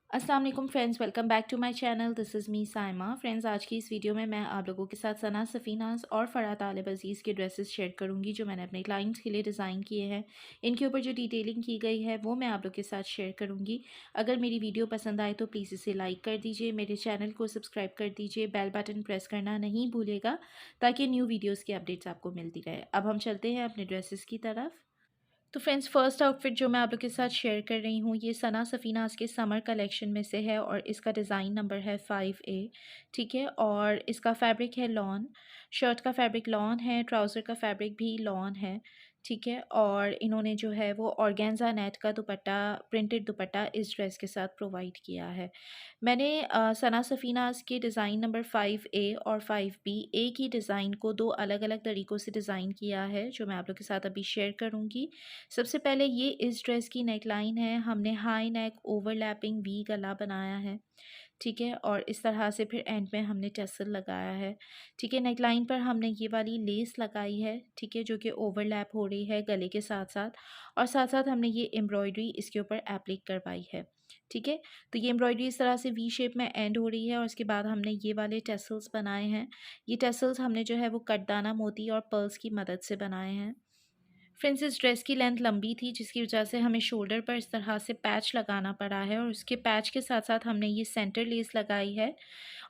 अस्सलाम वालेकुम friends, welcome back to my channel. This is me Saima. Friends, आज की इस वीडियो में मैं आप लोगों के साथ सना सफ़ीनाज़ और फ़राह तालिब अज़ीज़ के ड्रेसेस शेयर करूंगी जो मैंने अपने क्लाइंट्स के लिए डिज़ाइन किए हैं। इनके ऊपर जो डिटेलिंग की गई है वो मैं आप लोगों के साथ शेयर करूंगी। अगर मेरी वीडियो पसंद आए तो प्लीज़ इसे लाइक कर दीजिए, मेरे चैनल को सब्सक्राइब कर दीजिए, बेल बटन प्रेस करना नहीं भूलिएगा ताकि न्यू वीडियोज़ की अपडेट्स आपको मिलती रहे। अब हम चलते हैं अपने ड्रेसेस की तरफ। तो फ्रेंड्स, फर्स्ट आउटफिट जो मैं आप लोग के साथ शेयर कर रही हूँ ये सना सफ़ीनाज़ के समर कलेक्शन में से है और इसका डिज़ाइन नंबर है 5A। ठीक है, और इसका फैब्रिक है लॉन। शर्ट का फैब्रिक लॉन है, ट्राउज़र का फैब्रिक भी लॉन है। ठीक है, और इन्होंने जो है वो ऑर्गेन्जा नेट का दुपट्टा, प्रिंटेड दुपट्टा इस ड्रेस के साथ प्रोवाइड किया है। मैंने सना सफ़ीनाज़ के डिज़ाइन नंबर 5A और 5B एक ही डिज़ाइन को दो अलग अलग तरीक़ों से डिज़ाइन किया है जो मैं आप लोग के साथ अभी शेयर करूँगी। सबसे पहले ये इस ड्रेस की नेकलाइन है। हमने हाई नेक ओवरलैपिंग वी गला बनाया है। ठीक है, और इस तरह से फिर एंड में हमने टसल लगाया है। ठीक है, नेकलाइन पर हमने ये वाली लेस लगाई है, ठीक है, जो कि ओवरलैप हो रही है गले के साथ साथ, और साथ साथ हमने ये एम्ब्रॉयडरी इसके ऊपर एप्लिक करवाई है। ठीक है, तो ये एम्ब्रॉयडरी इस तरह से वी शेप में एंड हो रही है और उसके बाद हमने ये वाले टसल्स बनाए हैं। ये टसल्स हमने जो है वो कटदाना मोती और पर्ल्स की मदद से बनाए हैं। फ्रेंड्स, इस ड्रेस की लेंथ लंबी थी जिसकी वजह से हमें शोल्डर पर इस तरह से पैच लगाना पड़ा है और उसके पैच के साथ साथ हमने ये सेंटर लेस लगाई है।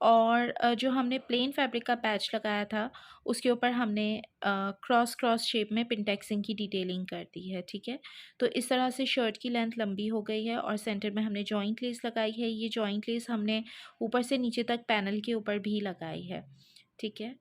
और जो हमने प्लेन फैब्रिक का पैच लगाया था उसके ऊपर हमने क्रॉस क्रॉस शेप में पिंटेक्सिंग की डिटेलिंग कर दी है। ठीक है, तो इस तरह से शर्ट की लेंथ लंबी हो गई है और सेंटर में हमने जॉइंट लेस लगाई है। ये जॉइंट लेस हमने ऊपर से नीचे तक पैनल के ऊपर भी लगाई है। ठीक है,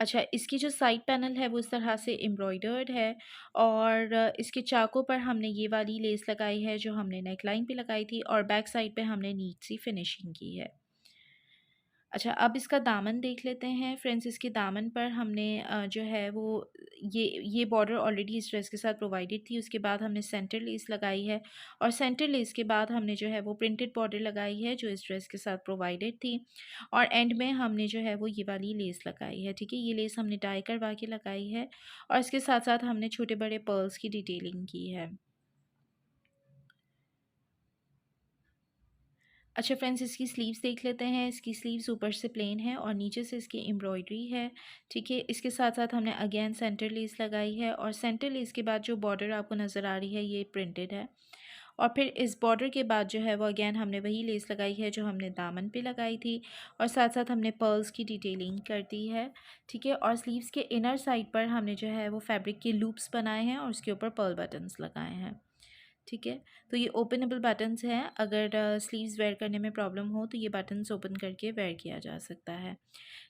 अच्छा, इसकी जो साइड पैनल है वो इस तरह से एम्ब्रॉयडर्ड है और इसके चाकों पर हमने ये वाली लेस लगाई है जो हमने नेकलाइन पे लगाई थी और बैक साइड पे हमने नीट सी फिनिशिंग की है। अच्छा, अब इसका दामन देख लेते हैं। फ्रेंड्स, इसके दामन पर हमने जो है वो ये बॉर्डर ऑलरेडी इस ड्रेस के साथ प्रोवाइडेड थी। उसके बाद हमने सेंटर लेस लगाई है और सेंटर लेस के बाद हमने जो है वो प्रिंटेड बॉर्डर लगाई है जो इस ड्रेस के साथ प्रोवाइडेड थी, और एंड में हमने जो है वो ये वाली लेस लगाई है। ठीक है, ये लेस हमने डाई करवा के लगाई है और इसके साथ साथ हमने छोटे बड़े पर्ल्स की डिटेलिंग की है। अच्छा फ्रेंड्स, इसकी स्लीव्स देख लेते हैं। इसकी स्लीव्स ऊपर से प्लेन है और नीचे से इसकी एम्ब्रॉयडरी है। ठीक है, इसके साथ साथ हमने अगेन सेंटर लेस लगाई है और सेंटर लेस के बाद जो बॉर्डर आपको नज़र आ रही है ये प्रिंटेड है, और फिर इस बॉर्डर के बाद जो है वो अगेन हमने वही लेस लगाई है जो हमने दामन पे लगाई थी, और साथ साथ हमने पर्ल्स की डिटेलिंग कर दी है। ठीक है, और स्लीव्स के इनर साइड पर हमने जो है वो फैब्रिक के लूप्स बनाए हैं और उसके ऊपर पर्ल बटन्स लगाए हैं। ठीक है, तो ये ओपनेबल बटन्स हैं। अगर स्लीव्स वेयर करने में प्रॉब्लम हो तो ये बटन्स ओपन करके वेयर किया जा सकता है।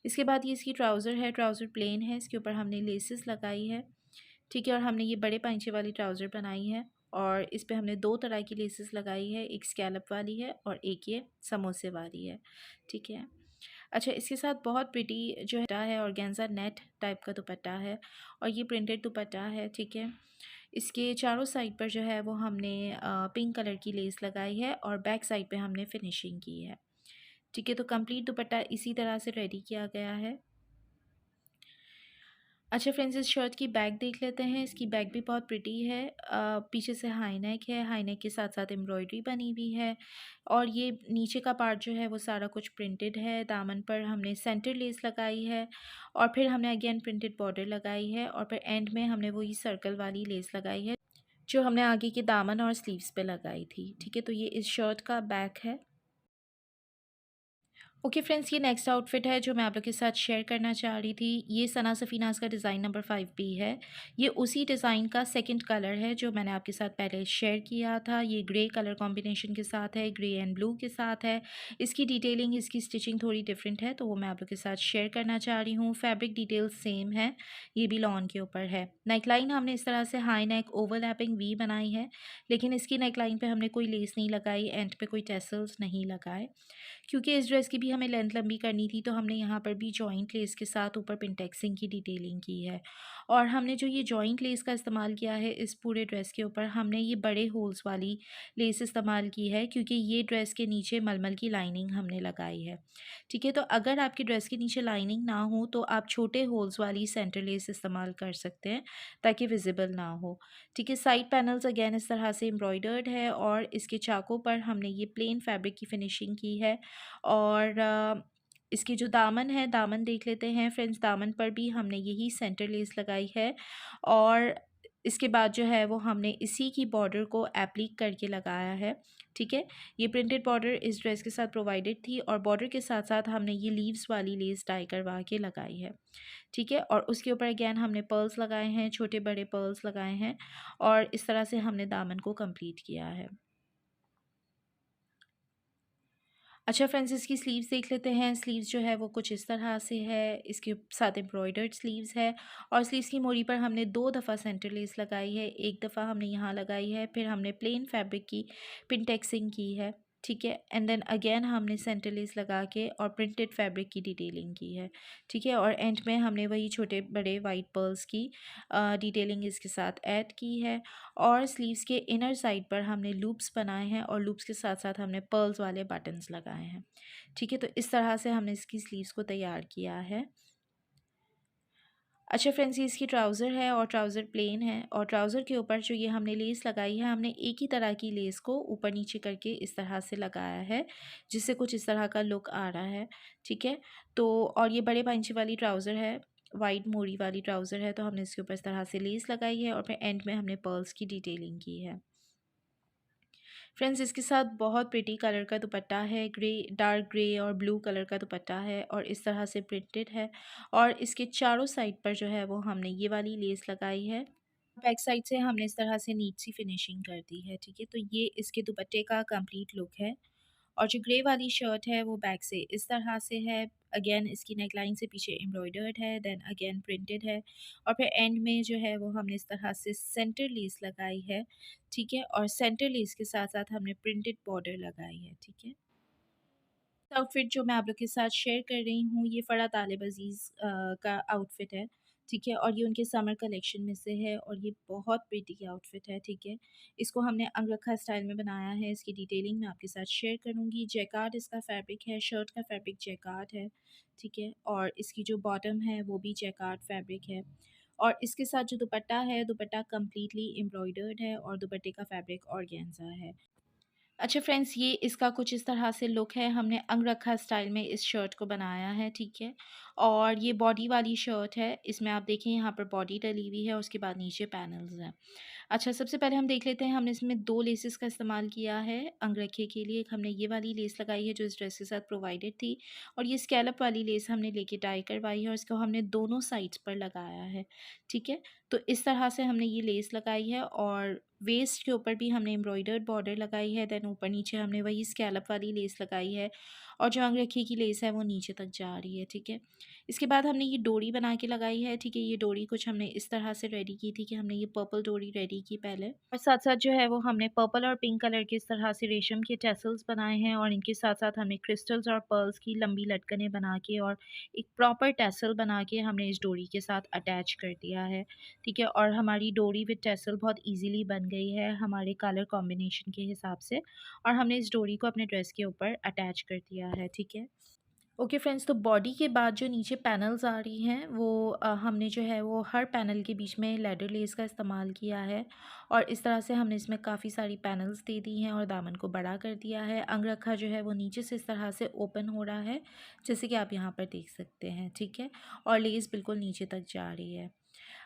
इसके बाद ये इसकी ट्राउज़र है। ट्राउज़र प्लेन है, इसके ऊपर हमने लेसेस लगाई है। ठीक है, और हमने ये बड़े पाइंचे वाली ट्राउज़र बनाई है और इस पे हमने दो तरह की लेसेस लगाई है, एक स्कैलप वाली है और एक ये समोसे वाली है। ठीक है, अच्छा, इसके साथ बहुत प्रिटी जो है ऑर्गेन्जा नेट टाइप का दुपट्टा है और ये प्रिंटेड दुपट्टा है। ठीक है, इसके चारों साइड पर जो है वो हमने पिंक कलर की लेस लगाई है और बैक साइड पे हमने फिनिशिंग की है। ठीक है, तो कंप्लीट दुपट्टा इसी तरह से रेडी किया गया है। अच्छा फ्रेंड्स, इस शर्ट की बैक देख लेते हैं। इसकी बैक भी बहुत प्रिटी है। पीछे से हाई नेक है, हाई नेक के साथ साथ एम्ब्रॉयडरी बनी हुई है और ये नीचे का पार्ट जो है वो सारा कुछ प्रिंटेड है। दामन पर हमने सेंटर लेस लगाई है और फिर हमने अगेन प्रिंटेड बॉर्डर लगाई है और फिर एंड में हमने वही सर्कल वाली लेस लगाई है जो हमने आगे के दामन और स्लीव्स पे लगाई थी। ठीक है, तो ये इस शर्ट का बैक है। ओके फ्रेंड्स, ये नेक्स्ट आउटफिट है जो मैं आप लोग के साथ शेयर करना चाह रही थी। ये सना सफ़ीनाज़ का डिज़ाइन नंबर 5B है। ये उसी डिज़ाइन का सेकंड कलर है जो मैंने आपके साथ पहले शेयर किया था। ये ग्रे कलर कॉम्बिनेशन के साथ है, ग्रे एंड ब्लू के साथ है। इसकी डिटेलिंग, इसकी स्टिचिंग थोड़ी डिफरेंट है तो वो मैं आप लोग के साथ शेयर करना चाह रही हूँ। फैब्रिक डिटेल्स सेम है, ये भी लॉन के ऊपर है। नेकलाइन हमने इस तरह से हाई नेक ओवरलैपिंग वी बनाई है, लेकिन इसकी नेकलाइन पर हमने कोई लेस नहीं लगाई, एंड पे कोई टेसल्स नहीं लगाए, क्योंकि इस ड्रेस की भी हमें लेंथ लंबी करनी थी तो हमने यहाँ पर भी जॉइंट लेस के साथ ऊपर पिंटेक्सिंग की डिटेलिंग की है। और हमने जो ये जॉइंट लेस का इस्तेमाल किया है इस पूरे ड्रेस के ऊपर, हमने ये बड़े होल्स वाली लेस इस्तेमाल की है क्योंकि ये ड्रेस के नीचे मलमल की लाइनिंग हमने लगाई है। ठीक है, तो अगर आपकी ड्रेस के नीचे लाइनिंग ना हो तो आप छोटे होल्स वाली सेंटर लेस इस्तेमाल कर सकते हैं ताकि विजिबल ना हो। ठीक है, साइड पैनल्स अगेन इस तरह से एम्ब्रॉयडर्ड है और इसके चाकों पर हमने ये प्लेन फैब्रिक की फिनिशिंग की है। और इसकी जो दामन है, दामन देख लेते हैं फ्रेंड्स। दामन पर भी हमने यही सेंटर लेस लगाई है और इसके बाद जो है वो हमने इसी की बॉर्डर को एप्लीक करके लगाया है। ठीक है, ये प्रिंटेड बॉर्डर इस ड्रेस के साथ प्रोवाइडेड थी और बॉर्डर के साथ साथ हमने ये लीव्स वाली लेस डाई करवा के लगाई है। ठीक है, और उसके ऊपर अगेन हमने पर्ल्स लगाए हैं, छोटे बड़े पर्ल्स लगाए हैं और इस तरह से हमने दामन को कंप्लीट किया है। अच्छा फ्रेंड्स, इसकी स्लीव्स देख लेते हैं। स्लीव्स जो है वो कुछ इस तरह से है, इसके साथ एम्ब्रॉयडर्ड स्लीव्स है और स्लीव्स की मोरी पर हमने 2 दफ़ा सेंटर लेस लगाई है। एक दफ़ा हमने यहाँ लगाई है, फिर हमने प्लेन फैब्रिक की पिंटेक्सिंग की है। ठीक है, एंड देन अगेन हमने सेंटर लेस लगा के और प्रिंटेड फैब्रिक की डिटेलिंग की है। ठीक है, और एंड में हमने वही छोटे बड़े वाइट पर्ल्स की डिटेलिंग इसके साथ ऐड की है। और स्लीव्स के इनर साइड पर हमने लूप्स बनाए हैं और लूप्स के साथ साथ हमने पर्ल्स वाले बटन्स लगाए हैं। ठीक है, तो इस तरह से हमने इसकी स्लीव्स को तैयार किया है। अच्छा फ्रेंड्स, ये इसकी ट्राउज़र है और ट्राउज़र प्लेन है और ट्राउज़र के ऊपर जो ये हमने लेस लगाई है, हमने एक ही तरह की लेस को ऊपर नीचे करके इस तरह से लगाया है जिससे कुछ इस तरह का लुक आ रहा है। ठीक है, तो और ये बड़े पाइंचे वाली ट्राउज़र है, वाइड मोरी वाली ट्राउज़र है, तो हमने इसके ऊपर इस तरह से लेस लगाई है और फिर एंड में हमने पर्ल्स की डिटेलिंग की है। फ्रेंड्स, इसके साथ बहुत प्रिटी कलर का दुपट्टा है, ग्रे, डार्क ग्रे और ब्लू कलर का दुपट्टा है और इस तरह से प्रिंटेड है और इसके चारों साइड पर जो है वो हमने ये वाली लेस लगाई है। बैक साइड से हमने इस तरह से नीट सी फिनिशिंग कर दी है। ठीक है, तो ये इसके दुपट्टे का कंप्लीट लुक है। और जो ग्रे वाली शर्ट है वो बैक से इस तरह से है। अगेन इसकी नेकलाइन से पीछे एम्ब्रॉयडर्ड है, देन अगेन प्रिंटेड है और फिर एंड में जो है वो हमने इस तरह से सेंटर लेस लगाई है। ठीक है, और सेंटर लेस के साथ साथ हमने प्रिंटेड बॉर्डर लगाई है। ठीक है, आउटफिट जो मैं आप लोग के साथ शेयर कर रही हूँ ये फ़रा तालिब अज़ीज़ का आउटफिट है। ठीक है, और ये उनके समर कलेक्शन में से है और ये बहुत प्रिटी आउटफिट है। ठीक है, इसको हमने अंगरखा स्टाइल में बनाया है। इसकी डिटेलिंग मैं आपके साथ शेयर करूँगी। जैकार्ड इसका फैब्रिक है, शर्ट का फैब्रिक जैकार्ड है। ठीक है, और इसकी जो बॉटम है वो भी जैकार्ड फैब्रिक है और इसके साथ जो दुपट्टा है, दुपट्टा कम्प्लीटली एम्ब्रॉयडर्ड है और दुपट्टे का फैब्रिक ऑर्गेन्जा है। अच्छा फ्रेंड्स, ये इसका कुछ इस तरह से लुक है। हमने अंगरखा स्टाइल में इस शर्ट को बनाया है। ठीक है, और ये बॉडी वाली शर्ट है। इसमें आप देखें यहाँ पर बॉडी डली हुई है और उसके बाद नीचे पैनल्स हैं। अच्छा, सबसे पहले हम देख लेते हैं, हमने इसमें 2 लेसेस का इस्तेमाल किया है अंगरखे के लिए। एक हमने ये वाली लेस लगाई है जो इस ड्रेस के साथ प्रोवाइडेड थी और ये स्कैलप वाली लेस हमने लेके टाई करवाई है और इसको हमने दोनों साइड्स पर लगाया है। ठीक है, तो इस तरह से हमने ये लेस लगाई है और वेस्ट के ऊपर भी हमने एम्ब्रॉयडर्ड बॉर्डर लगाई है। देन ऊपर नीचे हमने वही स्कैलप वाली लेस लगाई है और जो अंगरखे की लेस है वो नीचे तक जा रही है। ठीक है, इसके बाद हमने ये डोरी बना के लगाई है। ठीक है, ये डोरी कुछ हमने इस तरह से रेडी की थी कि हमने ये पर्पल डोरी रेडी की पहले और साथ साथ जो है वो हमने पर्पल और पिंक कलर के इस तरह से रेशम के टेसल्स बनाए हैं और इनके साथ साथ हमने क्रिस्टल्स और पर्ल्स की लंबी लटकनें बना के और एक प्रॉपर टेसल बना के हमने इस डोरी के साथ अटैच कर दिया है। ठीक है, और हमारी डोरी विद टेसल बहुत इजीली बन गई है हमारे कलर कॉम्बिनेशन के हिसाब से और हमने इस डोरी को अपने ड्रेस के ऊपर अटैच कर दिया है। ठीक है, ओके फ्रेंड्स, तो बॉडी के बाद जो नीचे पैनल्स आ रही हैं वो हमने जो है वो हर पैनल के बीच में लेडर लेस का इस्तेमाल किया है और इस तरह से हमने इसमें काफ़ी सारी पैनल्स दे दी हैं और दामन को बड़ा कर दिया है। अंगरखा जो है वो नीचे से इस तरह से ओपन हो रहा है जैसे कि आप यहाँ पर देख सकते हैं। ठीक है, और लेस बिल्कुल नीचे तक जा रही है।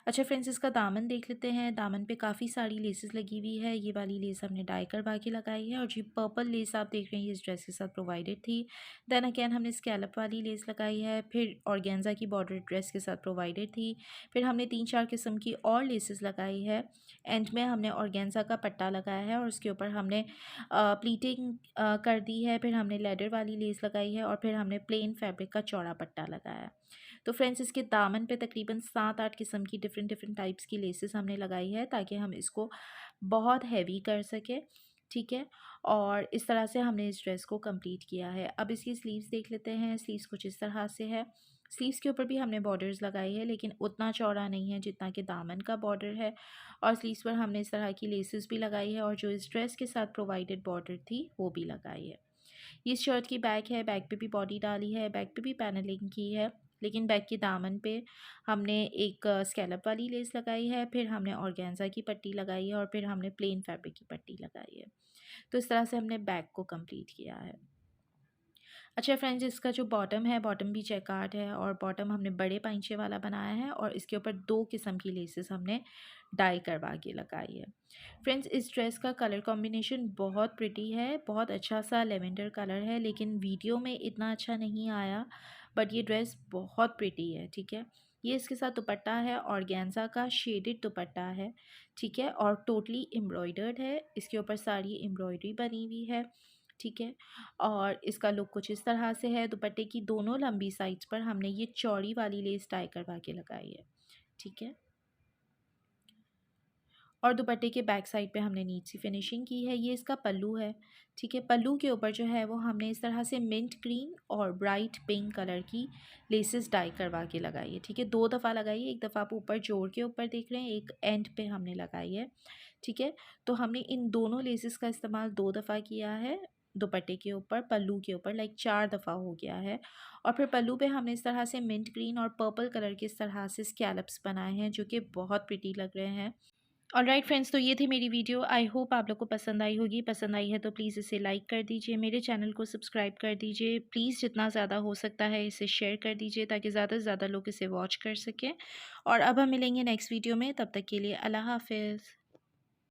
अच्छा फ्रेंड्स, इसका दामन देख लेते हैं। दामन पे काफ़ी सारी लेसेस लगी हुई है। ये वाली लेस हमने डाई करवा के लगाई है और जो पर्पल लेस आप देख रहे हैं ये इस ड्रेस के साथ प्रोवाइडेड थी। देन अगेन हमने स्कैलप वाली लेस लगाई है, फिर ऑर्गेन्जा की बॉर्डर ड्रेस के साथ प्रोवाइडेड थी। फिर हमने 3-4 किस्म की और लेसेस लगाई है। एंड में हमने ऑर्गेन्जा का पट्टा लगाया है और उसके ऊपर हमने प्लीटिंग कर दी है। फिर हमने लेडर वाली लेस लगाई है और फिर हमने प्लेन फैब्रिक का चौड़ा पट्टा लगाया है। तो फ्रेंड्स, इसके दामन पे तकरीबन 7-8 किस्म की डिफरेंट डिफरेंट टाइप्स की लेसेस हमने लगाई है ताकि हम इसको बहुत हैवी कर सकें। ठीक है। और इस तरह से हमने इस ड्रेस को कंप्लीट किया है। अब इसकी स्लीव्स देख लेते हैं। स्लीव्स कुछ इस तरह से है। स्लीव्स के ऊपर भी हमने बॉर्डर्स लगाई है, लेकिन उतना चौड़ा नहीं है जितना कि दामन का बॉर्डर है। और स्लीव्स पर हमने इस तरह की लेसेस भी लगाई है, और जो इस ड्रेस के साथ प्रोवाइडेड बॉर्डर थी वो भी लगाई है। ये शर्ट की बैक है, बैक पे भी बॉडी डाली है, बैक पे भी पैनलिंग की है, लेकिन बैक की दामन पे हमने एक स्कैलप वाली लेस लगाई है, फिर हमने ऑर्गेन्जा की पट्टी लगाई है, और फिर हमने प्लेन फैब्रिक की पट्टी लगाई है। तो इस तरह से हमने बैक को कंप्लीट किया है। अच्छा फ्रेंड्स, इसका जो बॉटम है, बॉटम भी जैकार्ड है, और बॉटम हमने बड़े पाइंचे वाला बनाया है, और इसके ऊपर 2 किस्म की लेसेस हमने डाई करवा के लगाई है। फ्रेंड्स, इस ड्रेस का कलर कॉम्बिनेशन बहुत प्रिटी है, बहुत अच्छा सा लेवेंडर कलर है, लेकिन वीडियो में इतना अच्छा नहीं आया, बट ये ड्रेस बहुत प्रिटी है, ठीक है। ये इसके साथ दुपट्टा है, ऑर्गेन्जा का शेडेड दुपट्टा है, ठीक है, और टोटली एम्ब्रॉयडर्ड है। इसके ऊपर सारी एम्ब्रॉयडरी बनी हुई है, ठीक है। और इसका लुक कुछ इस तरह से है। दुपट्टे की दोनों लंबी साइड्स पर हमने ये चौड़ी वाली लेस टाई करवा के लगाई है, ठीक है। और दुपट्टे के बैक साइड पे हमने नीट सी फिनिशिंग की है। ये इसका पल्लू है, ठीक है। पल्लू के ऊपर जो है वो हमने इस तरह से मिंट ग्रीन और ब्राइट पिंक कलर की लेसेस डाई करवा के लगाई है, ठीक है। 2 दफ़ा लगाई है, एक दफ़ा आप ऊपर जोड़ के ऊपर देख रहे हैं, एक एंड पे हमने लगाई है, ठीक है। तो हमने इन दोनों लेसेस का इस्तेमाल 2 दफ़ा किया है दुपट्टे के ऊपर, पल्लू के ऊपर, लाइक 4 दफ़ा हो गया है। और फिर पल्लू पे हमने इस तरह से मिंट ग्रीन और पर्पल कलर के इस तरह से स्कैलप्स बनाए हैं, जो कि बहुत प्रिटी लग रहे हैं। ऑलराइट फ्रेंड्स, तो ये थी मेरी वीडियो। आई होप आप लोग को पसंद आई होगी। पसंद आई है तो प्लीज़ इसे लाइक कर दीजिए, मेरे चैनल को सब्सक्राइब कर दीजिए, प्लीज़ जितना ज़्यादा हो सकता है इसे शेयर कर दीजिए, ताकि ज़्यादा से ज़्यादा लोग इसे वॉच कर सकें। और अब हम मिलेंगे नेक्स्ट वीडियो में, तब तक के लिए अल्लाह हाफ़िज़।